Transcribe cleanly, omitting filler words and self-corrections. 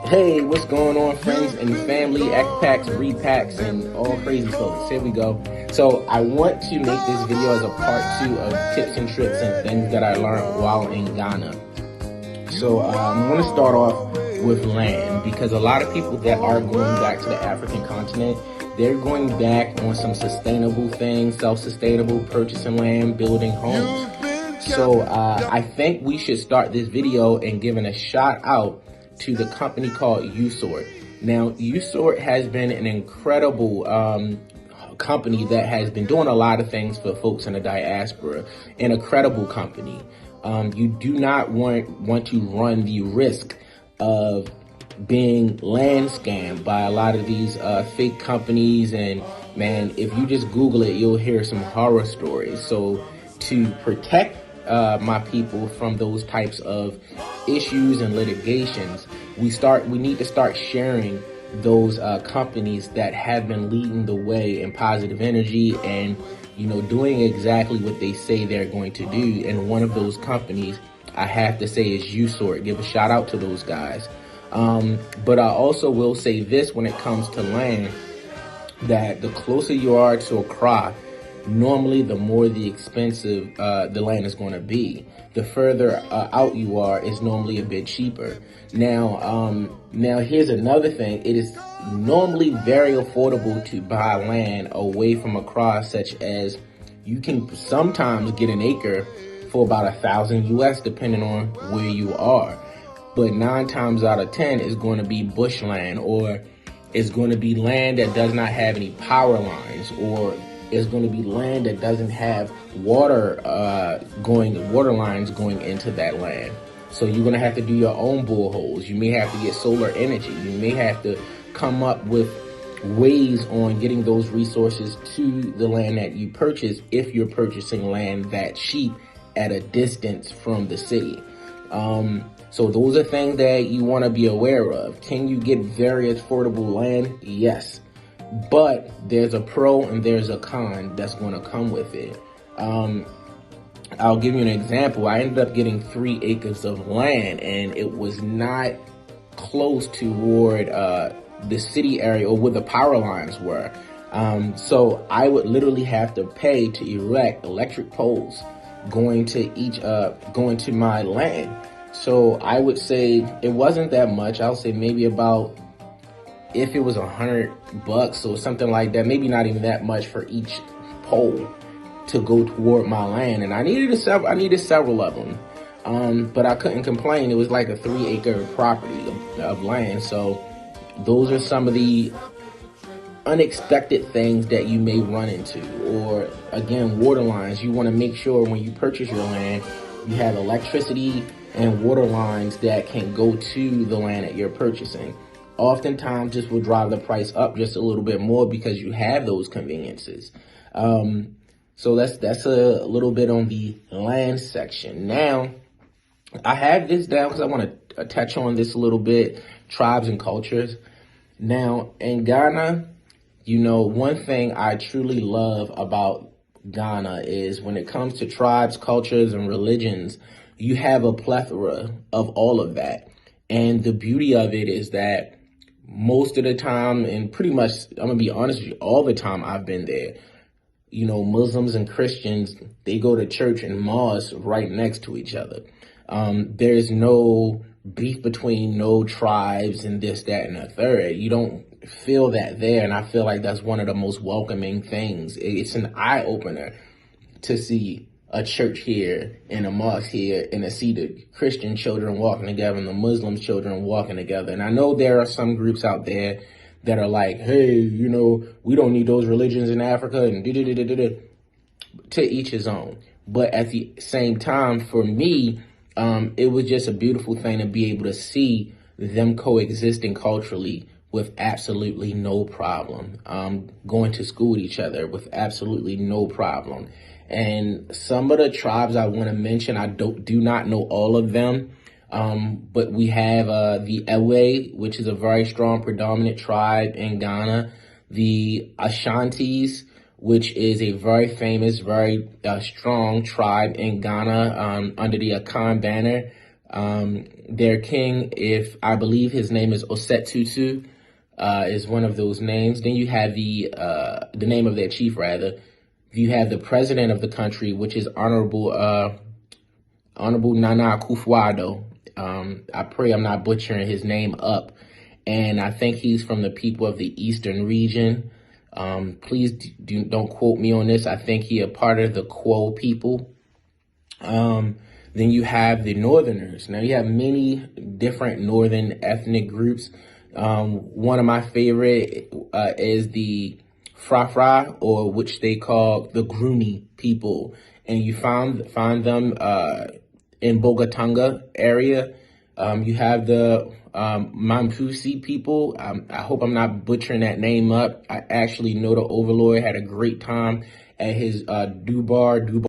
Hey, what's going on, friends and family, packs, repacks, and all crazy folks? Here we go. So I want to make this video as a part 2 of tips and tricks and things that I learned while in Ghana. So I'm going to start off with land, because a lot of people that are going back to the African continent, they're going back on some sustainable things, self-sustainable, purchasing land, building homes. So I think we should start this video and giving a shout out to the company called YouSort. Now, YouSort has been an incredible company that has been doing a lot of things for folks in the diaspora. An incredible company. You do not want to run the risk of being land scammed by a lot of these fake companies. And man, if you just Google it, you'll hear some horror stories. So to protect my people from those types of issues and litigations, we need to start sharing those companies that have been leading the way in positive energy and, you know, doing exactly what they say they're going to do. And one of those companies, I have to say, is YouSort. Give a shout out to those guys. But I also will say this when it comes to land, that the closer you are to Accra, normally the more the expensive the land is going to be. The further out you are, is normally a bit cheaper. Now here's another thing. It is normally very affordable to buy land away from Accra, such as you can sometimes get an acre for about $1,000 US, depending on where you are. But 9 times out of 10 is going to be bushland, or it's going to be land that does not have any power lines, or is going to be land that doesn't have water lines going into that land. So you're going to have to do your own boreholes. You may have to get solar energy. You may have to come up with ways on getting those resources to the land that you purchase, if you're purchasing land that cheap at a distance from the city. So those are things that you want to be aware of. Can you get very affordable land? Yes. But there's a pro and there's a con that's going to come with it. I'll give you an example. I ended up getting 3 acres of land, and it was not close toward the city area or where the power lines were. So I would literally have to pay to erect electric poles going to my land. So I would say it wasn't that much. I'll say maybe about, if it was $100 or something like that, maybe not even that much for each pole to go toward my land. And I needed several of them. But I couldn't complain. It was like a 3-acre property of land. So those are some of the unexpected things that you may run into. Or again, water lines. You want to make sure when you purchase your land, you have electricity and water lines that can go to the land that you're purchasing. Oftentimes, this will drive the price up just a little bit more because you have those conveniences. So that's a little bit on the land section. Now, I have this down because I want to touch on this a little bit, tribes and cultures. Now, in Ghana, you know, one thing I truly love about Ghana is when it comes to tribes, cultures, and religions, you have a plethora of all of that. And the beauty of it is that most of the time, and pretty much, I'm gonna be honest with you, all the time I've been there, you know, Muslims and Christians, they go to church and mosque right next to each other. There's no beef between no tribes and this, that, and the third. You don't feel that there, and I feel like that's one of the most welcoming things. It's an eye-opener to see a church here and a mosque here, and to see the Christian children walking together and the Muslim children walking together. And I know there are some groups out there that are like, hey, you know, we don't need those religions in Africa, and to each his own. But at the same time, for me, it was just a beautiful thing to be able to see them coexisting culturally with absolutely no problem. Going to school with each other with absolutely no problem. And some of the tribes I want to mention, I do not know all of them, but we have the Ewe, which is a very strong, predominant tribe in Ghana. The Ashantis, which is a very famous, very strong tribe in Ghana under the Akan banner. Their king, if I believe his name is Osetutu, is one of those names. Then you have the name of their chief, rather. You have the president of the country, which is Honorable Nana Akufo-Addo. I pray I'm not butchering his name up. And I think he's from the people of the Eastern region. Please don't quote me on this. I think he a part of the Kwo people. Then you have the Northerners. Now you have many different Northern ethnic groups. One of my favorite is the Frafra, or which they call the Gruni people, and you find them in Bogatanga area. You have the Mampusi people. I hope I'm not butchering that name up. I actually know the overlord, had a great time at his Dubar